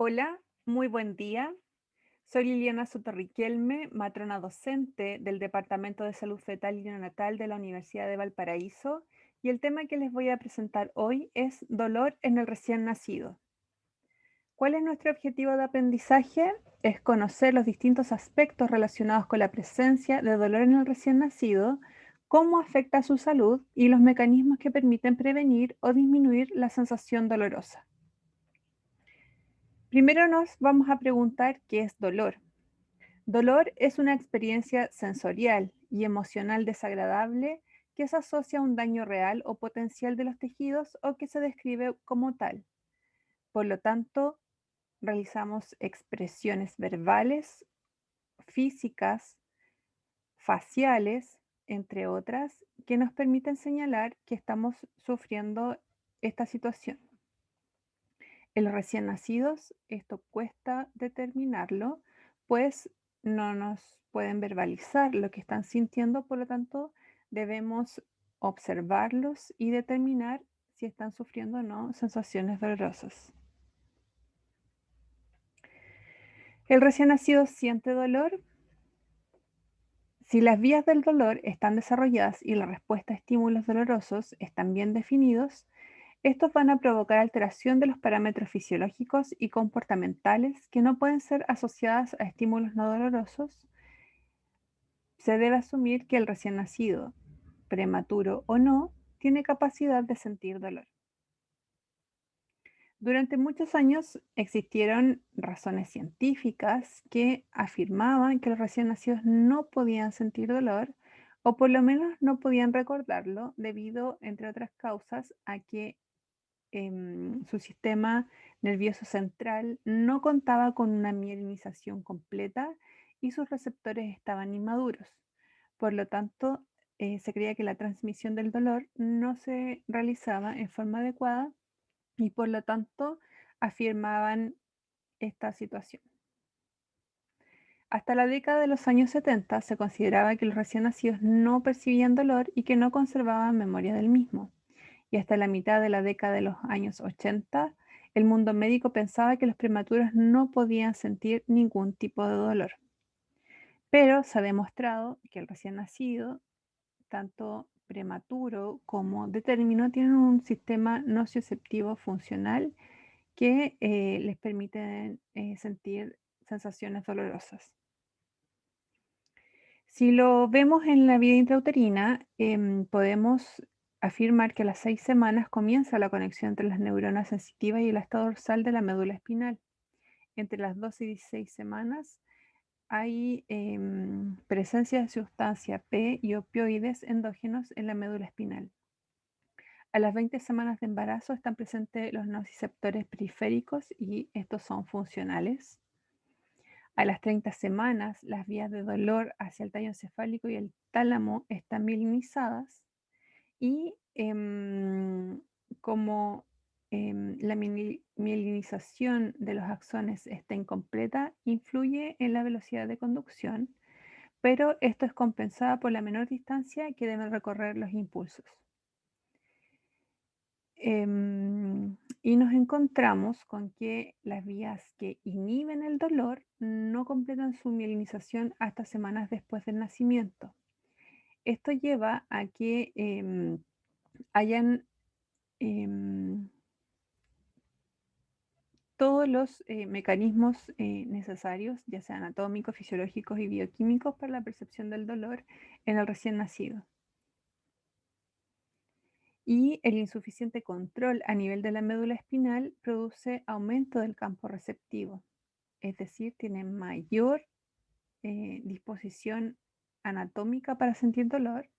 Hola, muy buen día. Soy Liliana Sotorriquelme, matrona docente del Departamento de Salud Fetal y Neonatal de la Universidad de Valparaíso, y el tema que les voy a presentar hoy es dolor en el recién nacido. ¿Cuál es nuestro objetivo de aprendizaje? Es conocer los distintos aspectos relacionados con la presencia de dolor en el recién nacido, cómo afecta a su salud y los mecanismos que permiten prevenir o disminuir la sensación dolorosa. Primero nos vamos a preguntar qué es dolor. Dolor es una experiencia sensorial y emocional desagradable que se asocia a un daño real o potencial de los tejidos o que se describe como tal. Por lo tanto, realizamos expresiones verbales, físicas, faciales, entre otras, que nos permiten señalar que estamos sufriendo esta situación. En los recién nacidos, esto cuesta determinarlo, pues no nos pueden verbalizar lo que están sintiendo, por lo tanto, debemos observarlos y determinar si están sufriendo o no sensaciones dolorosas. ¿El recién nacido siente dolor? Si las vías del dolor están desarrolladas y la respuesta a estímulos dolorosos están bien definidos, estos van a provocar alteración de los parámetros fisiológicos y comportamentales que no pueden ser asociadas a estímulos no dolorosos. Se debe asumir que el recién nacido, prematuro o no, tiene capacidad de sentir dolor. Durante muchos años existieron razones científicas que afirmaban que los recién nacidos no podían sentir dolor o por lo menos no podían recordarlo debido, entre otras causas, a que su sistema nervioso central no contaba con una mielinización completa y sus receptores estaban inmaduros. Por lo tanto, se creía que la transmisión del dolor no se realizaba en forma adecuada y por lo tanto afirmaban esta situación. Hasta la década de los años 70 se consideraba que los recién nacidos no percibían dolor y que no conservaban memoria del mismo. Y hasta la mitad de la década de los años 80, el mundo médico pensaba que los prematuros no podían sentir ningún tipo de dolor. Pero se ha demostrado que el recién nacido, tanto prematuro como de término, tienen un sistema nocioceptivo funcional que les permite sentir sensaciones dolorosas. Si lo vemos en la vida intrauterina, podemos afirmar que a las 6 semanas comienza la conexión entre las neuronas sensitivas y el estado dorsal de la médula espinal. Entre las 12 y 16 semanas hay presencia de sustancia P y opioides endógenos en la médula espinal. A las 20 semanas de embarazo están presentes los nociceptores periféricos y estos son funcionales. A las 30 semanas, las vías de dolor hacia el tallo encefálico y el tálamo están mielinizadas y como la mielinización de los axones está incompleta, influye en la velocidad de conducción, pero esto es compensada por la menor distancia que deben recorrer los impulsos. Y nos encontramos con que las vías que inhiben el dolor no completan su mielinización hasta semanas después del nacimiento. Esto lleva a que hayan em, todos los mecanismos necesarios, ya sean anatómicos, fisiológicos y bioquímicos, para la percepción del dolor en el recién nacido. Y el insuficiente control a nivel de la médula espinal produce aumento del campo receptivo, es decir, tiene mayor disposición anatómica para sentir dolor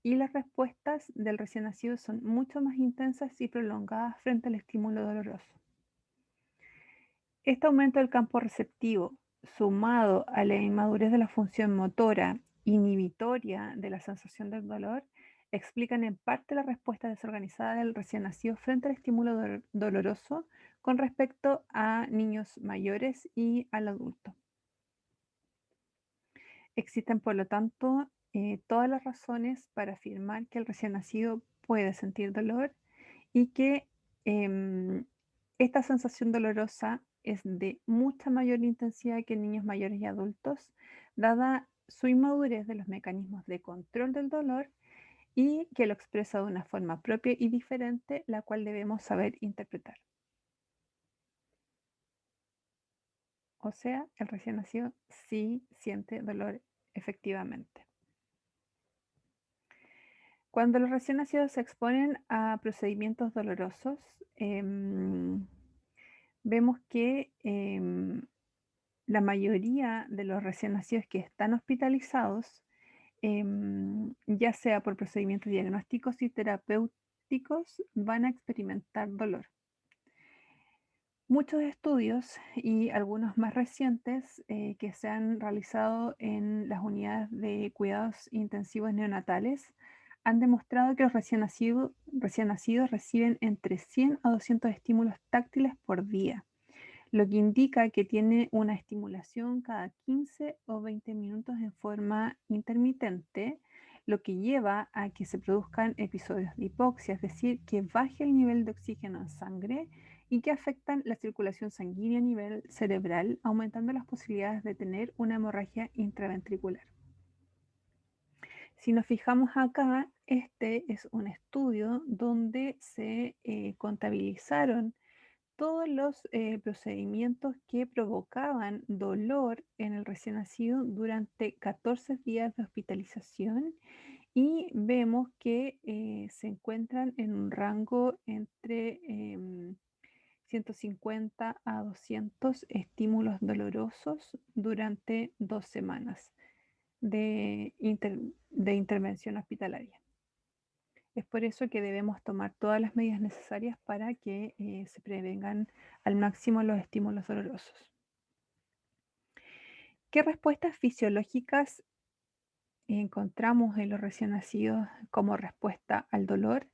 y las respuestas del recién nacido son mucho más intensas y prolongadas frente al estímulo doloroso. Este aumento del campo receptivo, sumado a la inmadurez de la función motora inhibitoria de la sensación del dolor, explican en parte la respuesta desorganizada del recién nacido frente al estímulo doloroso con respecto a niños mayores y al adulto. Existen, por lo tanto, todas las razones para afirmar que el recién nacido puede sentir dolor y que em, Esta sensación dolorosa es de mucha mayor intensidad que en niños mayores y adultos, dada su inmadurez de los mecanismos de control del dolor y que lo expresa de una forma propia y diferente, la cual debemos saber interpretar. O sea, el recién nacido sí siente dolor efectivamente. Cuando los recién nacidos se exponen a procedimientos dolorosos, vemos que la mayoría de los recién nacidos que están hospitalizados, ya sea por procedimientos diagnósticos y terapéuticos, van a experimentar dolor. Muchos estudios y algunos más recientes que se han realizado en las unidades de cuidados intensivos neonatales han demostrado que los recién nacidos reciben entre 100 a 200 estímulos táctiles por día, lo que indica que tiene una estimulación cada 15 o 20 minutos en forma intermitente, lo que lleva a que se produzcan episodios de hipoxia, es decir, que baje el nivel de oxígeno en sangre y que afectan la circulación sanguínea a nivel cerebral, aumentando las posibilidades de tener una hemorragia intraventricular. Si nos fijamos acá, este es un estudio donde se contabilizaron todos los procedimientos que provocaban dolor en el recién nacido durante 14 días de hospitalización y vemos que se encuentran en un rango entre 150 a 200 estímulos dolorosos durante 2 semanas de intervención hospitalaria. Es por eso que debemos tomar todas las medidas necesarias para que se prevengan al máximo los estímulos dolorosos. ¿Qué respuestas fisiológicas encontramos en los recién nacidos como respuesta al dolor?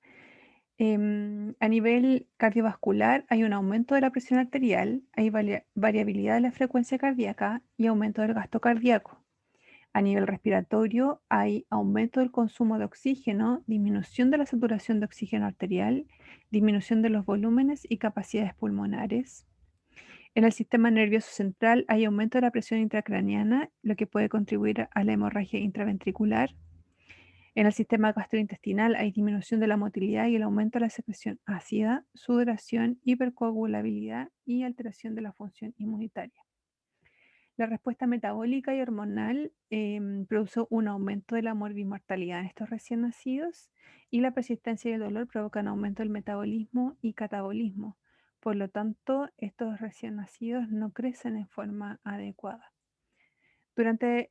A nivel cardiovascular hay un aumento de la presión arterial, hay variabilidad de la frecuencia cardíaca y aumento del gasto cardíaco. A nivel respiratorio hay aumento del consumo de oxígeno, disminución de la saturación de oxígeno arterial, disminución de los volúmenes y capacidades pulmonares. En el sistema nervioso central hay aumento de la presión intracraneana, lo que puede contribuir a la hemorragia intraventricular. En el sistema gastrointestinal hay disminución de la motilidad y el aumento de la secreción ácida, sudoración, hipercoagulabilidad y alteración de la función inmunitaria. La respuesta metabólica y hormonal produce un aumento de la morbimortalidad en estos recién nacidos y la persistencia y el dolor provocan aumento del metabolismo y catabolismo. Por lo tanto, estos recién nacidos no crecen en forma adecuada. Durante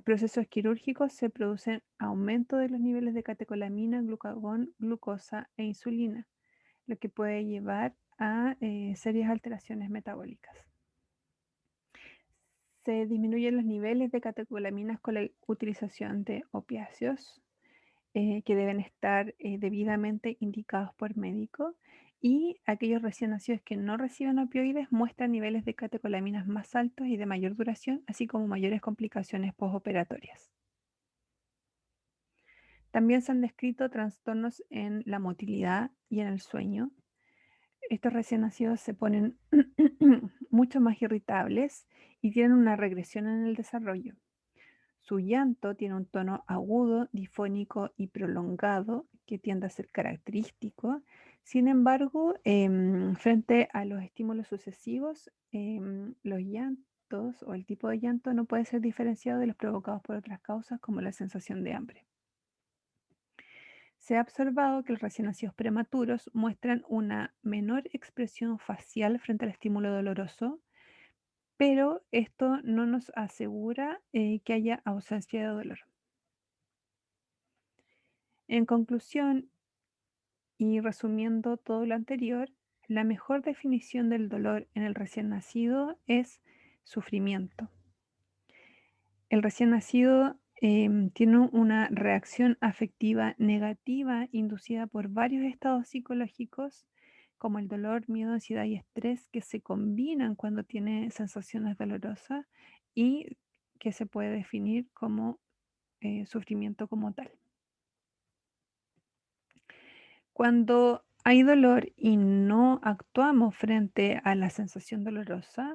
procesos quirúrgicos se producen aumento de los niveles de catecolamina, glucagón, glucosa e insulina, lo que puede llevar a serias alteraciones metabólicas. Se disminuyen los niveles de catecolaminas con la utilización de opiáceos que deben estar debidamente indicados por médico y aquellos recién nacidos que no reciben opioides muestran niveles de catecolaminas más altos y de mayor duración, así como mayores complicaciones postoperatorias. También se han descrito trastornos en la motilidad y en el sueño. Estos recién nacidos se ponen mucho más irritables y tienen una regresión en el desarrollo. Su llanto tiene un tono agudo, difónico y prolongado que tiende a ser característico. Sin embargo, frente a los estímulos sucesivos, los llantos o el tipo de llanto no puede ser diferenciado de los provocados por otras causas como la sensación de hambre. Se ha observado que los recién nacidos prematuros muestran una menor expresión facial frente al estímulo doloroso, pero esto no nos asegura que haya ausencia de dolor. En conclusión, y resumiendo todo lo anterior, la mejor definición del dolor en el recién nacido es sufrimiento. El recién nacido tiene una reacción afectiva negativa inducida por varios estados psicológicos como el dolor, miedo, ansiedad y estrés que se combinan cuando tiene sensaciones dolorosas y que se puede definir como sufrimiento como tal. Cuando hay dolor y no actuamos frente a la sensación dolorosa,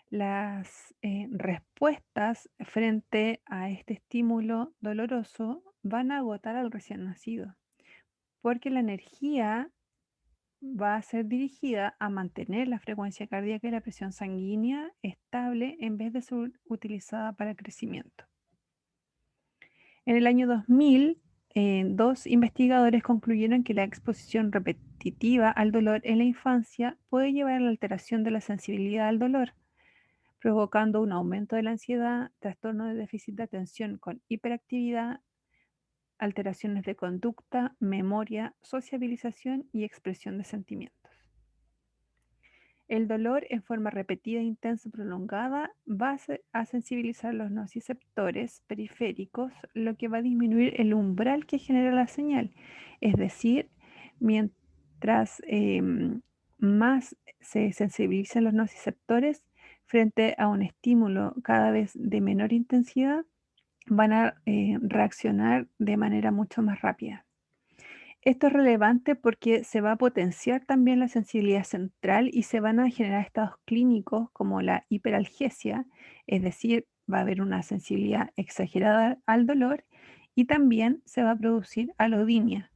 las respuestas frente a este estímulo doloroso van a agotar al recién nacido, porque la energía va a ser dirigida a mantener la frecuencia cardíaca y la presión sanguínea estable en vez de ser utilizada para crecimiento. En el año 2000, dos investigadores concluyeron que la exposición repetitiva al dolor en la infancia puede llevar a la alteración de la sensibilidad al dolor, provocando un aumento de la ansiedad, trastorno de déficit de atención con hiperactividad, alteraciones de conducta, memoria, sociabilización y expresión de sentimientos. El dolor en forma repetida, intensa y prolongada va a sensibilizar los nociceptores periféricos, lo que va a disminuir el umbral que genera la señal. Es decir, mientras más se sensibilizan los nociceptores frente a un estímulo cada vez de menor intensidad, van a reaccionar de manera mucho más rápida. Esto es relevante porque se va a potenciar también la sensibilidad central y se van a generar estados clínicos como la hiperalgesia, es decir, va a haber una sensibilidad exagerada al dolor y también se va a producir alodinia,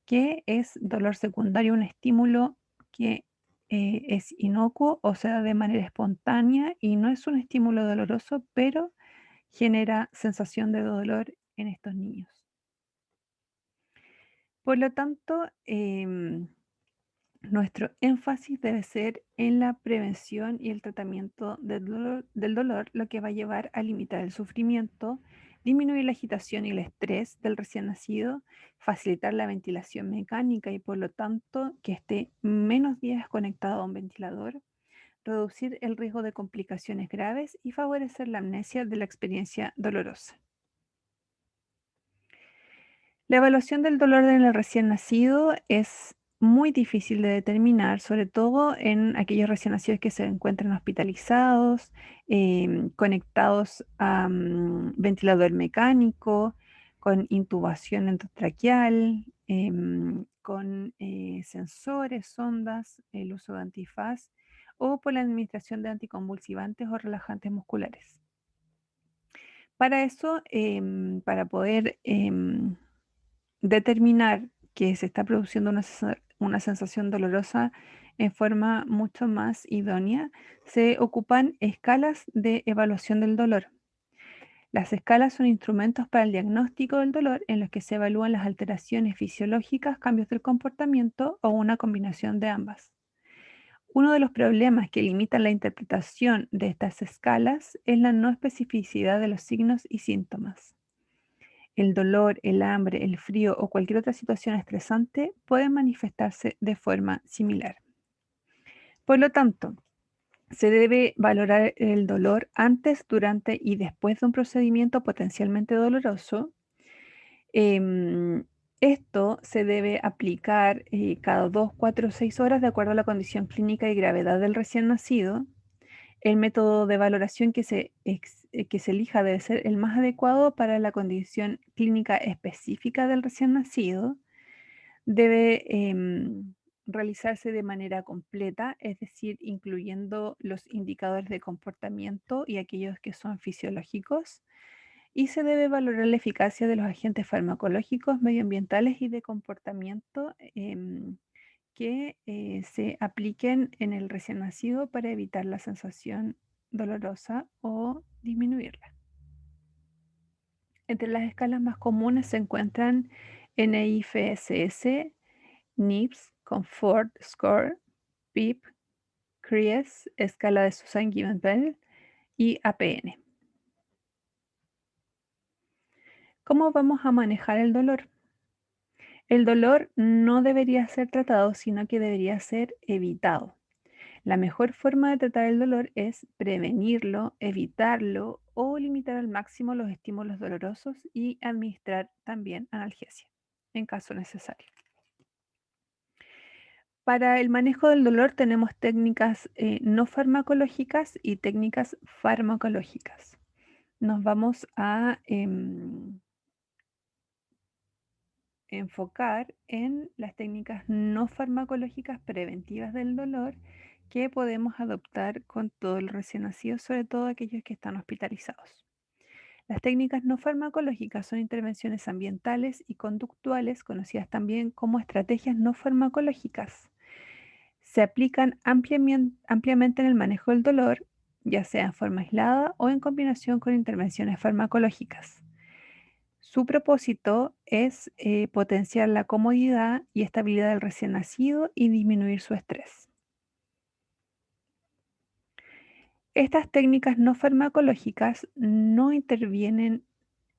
que es dolor secundario, un estímulo que es inocuo o se da de manera espontánea y no es un estímulo doloroso, pero genera sensación de dolor en estos niños. Por lo tanto, nuestro énfasis debe ser en la prevención y el tratamiento del dolor, lo que va a llevar a limitar el sufrimiento, disminuir la agitación y el estrés del recién nacido, facilitar la ventilación mecánica y por lo tanto que esté menos días conectado a un ventilador, reducir el riesgo de complicaciones graves y favorecer la amnesia de la experiencia dolorosa. La evaluación del dolor en el recién nacido es muy difícil de determinar, sobre todo en aquellos recién nacidos que se encuentran hospitalizados, conectados a ventilador mecánico, con intubación endotraqueal, con sensores, sondas, el uso de antifaz o por la administración de anticonvulsivantes o relajantes musculares. Para eso, para poder determinar que se está produciendo una sensación dolorosa en forma mucho más idónea, se ocupan escalas de evaluación del dolor. Las escalas son instrumentos para el diagnóstico del dolor en los que se evalúan las alteraciones fisiológicas, cambios del comportamiento o una combinación de ambas. Uno de los problemas que limitan la interpretación de estas escalas es la no especificidad de los signos y síntomas. El dolor, el hambre, el frío o cualquier otra situación estresante pueden manifestarse de forma similar. Por lo tanto, se debe valorar el dolor antes, durante y después de un procedimiento potencialmente doloroso. Em, Esto se debe aplicar cada 2, 4 o 6 horas de acuerdo a la condición clínica y gravedad del recién nacido. El método de valoración que se elija debe ser el más adecuado para la condición clínica específica del recién nacido. Debe realizarse de manera completa, es decir, incluyendo los indicadores de comportamiento y aquellos que son fisiológicos. Y se debe valorar la eficacia de los agentes farmacológicos, medioambientales y de comportamiento que se apliquen en el recién nacido para evitar la sensación dolorosa o disminuirla. Entre las escalas más comunes se encuentran NIFSS, NIPS, Comfort Score, PIP, CRIES, escala de Susan-Givens-Bell y APN. ¿Cómo vamos a manejar el dolor? El dolor no debería ser tratado, sino que debería ser evitado. La mejor forma de tratar el dolor es prevenirlo, evitarlo o limitar al máximo los estímulos dolorosos y administrar también analgesia en caso necesario. Para el manejo del dolor tenemos técnicas no farmacológicas y técnicas farmacológicas. Nos vamos a enfocar en las técnicas no farmacológicas preventivas del dolor que podemos adoptar con todos los recién nacidos, sobre todo aquellos que están hospitalizados. Las técnicas no farmacológicas son intervenciones ambientales y conductuales, conocidas también como estrategias no farmacológicas. Se aplican ampliamente en el manejo del dolor, ya sea en forma aislada o en combinación con intervenciones farmacológicas. Su propósito es potenciar la comodidad y estabilidad del recién nacido y disminuir su estrés. Estas técnicas no farmacológicas no intervienen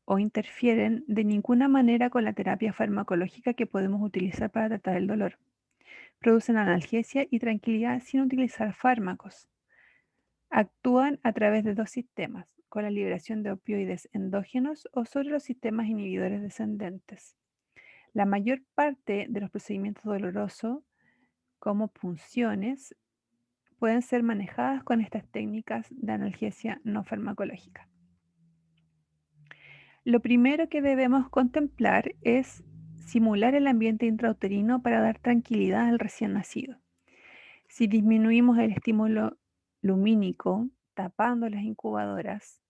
o interfieren de ninguna manera con la terapia farmacológica que podemos utilizar para tratar el dolor. Producen analgesia y tranquilidad sin utilizar fármacos. Actúan a través de dos sistemas, con la liberación de opioides endógenos o sobre los sistemas inhibidores descendentes. La mayor parte de los procedimientos dolorosos, como punciones, pueden ser manejadas con estas técnicas de analgesia no farmacológica. Lo primero que debemos contemplar es simular el ambiente intrauterino para dar tranquilidad al recién nacido. Si disminuimos el estímulo lumínico, tapando las incubadoras,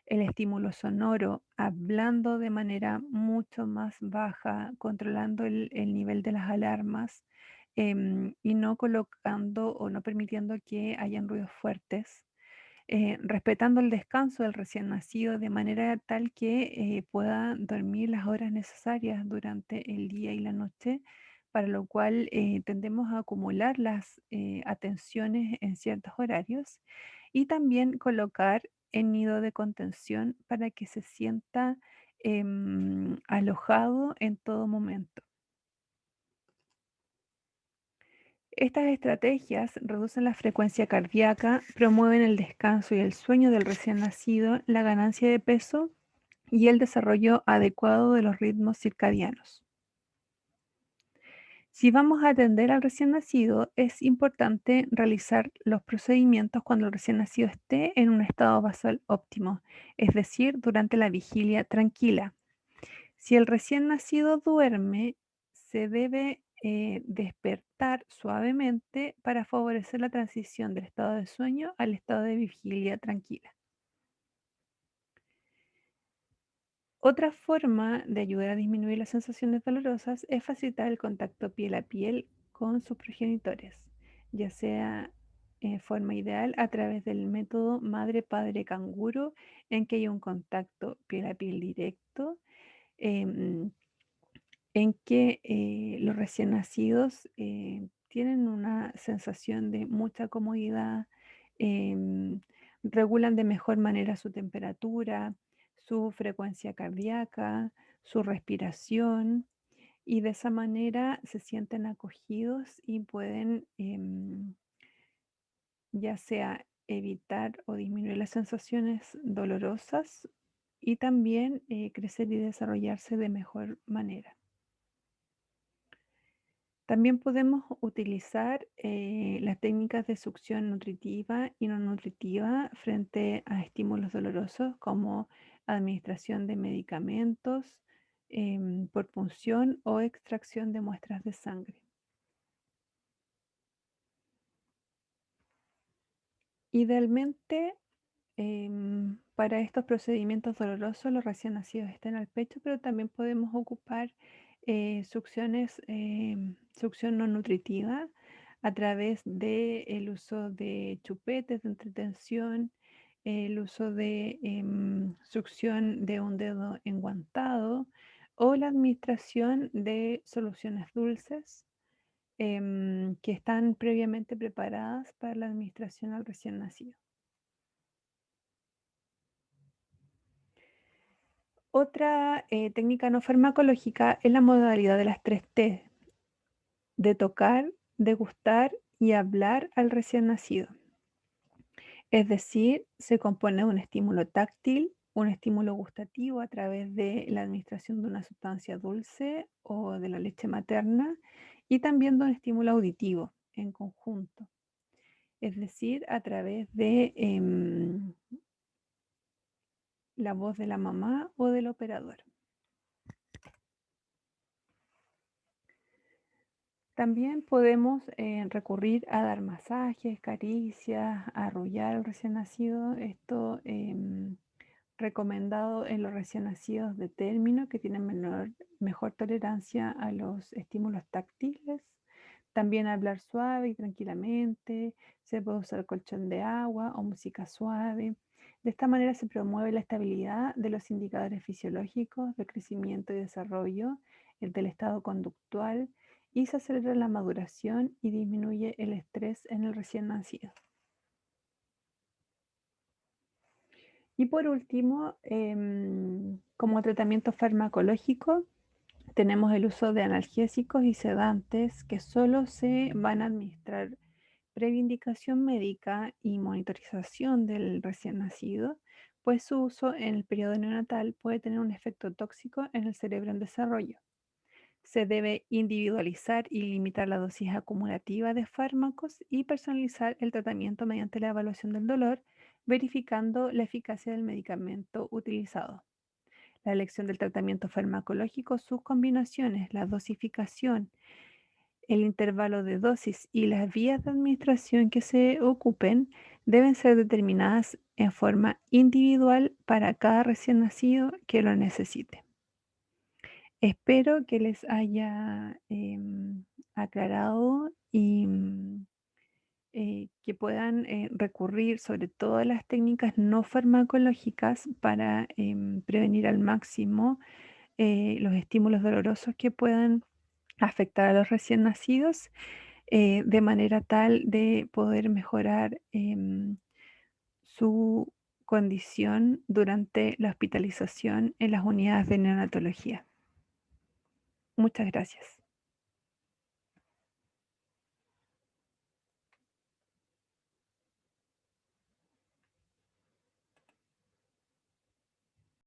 el estímulo sonoro, hablando de manera mucho más baja, controlando el nivel de las alarmas, y no colocando o no permitiendo que hayan ruidos fuertes, respetando el descanso del recién nacido de manera tal que pueda dormir las horas necesarias durante el día y la noche, para lo cual tendemos a acumular las atenciones en ciertos horarios, y también colocar el nido de contención para que se sienta alojado en todo momento. Estas estrategias reducen la frecuencia cardíaca, promueven el descanso y el sueño del recién nacido, la ganancia de peso y el desarrollo adecuado de los ritmos circadianos. Si vamos a atender al recién nacido, es importante realizar los procedimientos cuando el recién nacido esté en un estado basal óptimo, es decir, durante la vigilia tranquila. Si el recién nacido duerme, se debe despertar suavemente para favorecer la transición del estado de sueño al estado de vigilia tranquila. Otra forma de ayudar a disminuir las sensaciones dolorosas es facilitar el contacto piel a piel con sus progenitores, ya sea en forma ideal a través del método madre-padre canguro, en que hay un contacto piel a piel directo, em, en que los recién nacidos tienen una sensación de mucha comodidad, em, regulan de mejor manera su temperatura, su frecuencia cardíaca, su respiración, y de esa manera se sienten acogidos y pueden ya sea evitar o disminuir las sensaciones dolorosas y también crecer y desarrollarse de mejor manera. También podemos utilizar las técnicas de succión nutritiva y no nutritiva frente a estímulos dolorosos, como administración de medicamentos por punción o extracción de muestras de sangre. Idealmente, para estos procedimientos dolorosos, los recién nacidos estén al pecho, pero también podemos ocupar succión no nutritiva a través del uso de chupetes de entretención, el uso de succión de un dedo enguantado o la administración de soluciones dulces que están previamente preparadas para la administración al recién nacido. Otra técnica no farmacológica es la modalidad de las 3 T, de tocar, degustar y hablar al recién nacido. Es decir, se compone de un estímulo táctil, un estímulo gustativo a través de la administración de una sustancia dulce o de la leche materna, y también de un estímulo auditivo en conjunto, es decir, a través de la voz de la mamá o del operador. También podemos recurrir a dar masajes, caricias, arrullar al recién nacido. Esto recomendado en los recién nacidos de término que tienen mejor tolerancia a los estímulos táctiles. También hablar suave y tranquilamente. Se puede usar colchón de agua o música suave. De esta manera se promueve la estabilidad de los indicadores fisiológicos de crecimiento y desarrollo, el del estado conductual, y se acelera la maduración y disminuye el estrés en el recién nacido. Y por último, como tratamiento farmacológico, tenemos el uso de analgésicos y sedantes que solo se van a administrar previa indicación médica y monitorización del recién nacido, pues su uso en el periodo neonatal puede tener un efecto tóxico en el cerebro en desarrollo. Se debe individualizar y limitar la dosis acumulativa de fármacos y personalizar el tratamiento mediante la evaluación del dolor, verificando la eficacia del medicamento utilizado. La elección del tratamiento farmacológico, sus combinaciones, la dosificación, el intervalo de dosis y las vías de administración que se ocupen deben ser determinadas en forma individual para cada recién nacido que lo necesite. Espero que les haya aclarado y que puedan recurrir sobre todo a las técnicas no farmacológicas para prevenir al máximo los estímulos dolorosos que puedan afectar a los recién nacidos, de manera tal de poder mejorar su condición durante la hospitalización en las unidades de neonatología. Muchas gracias.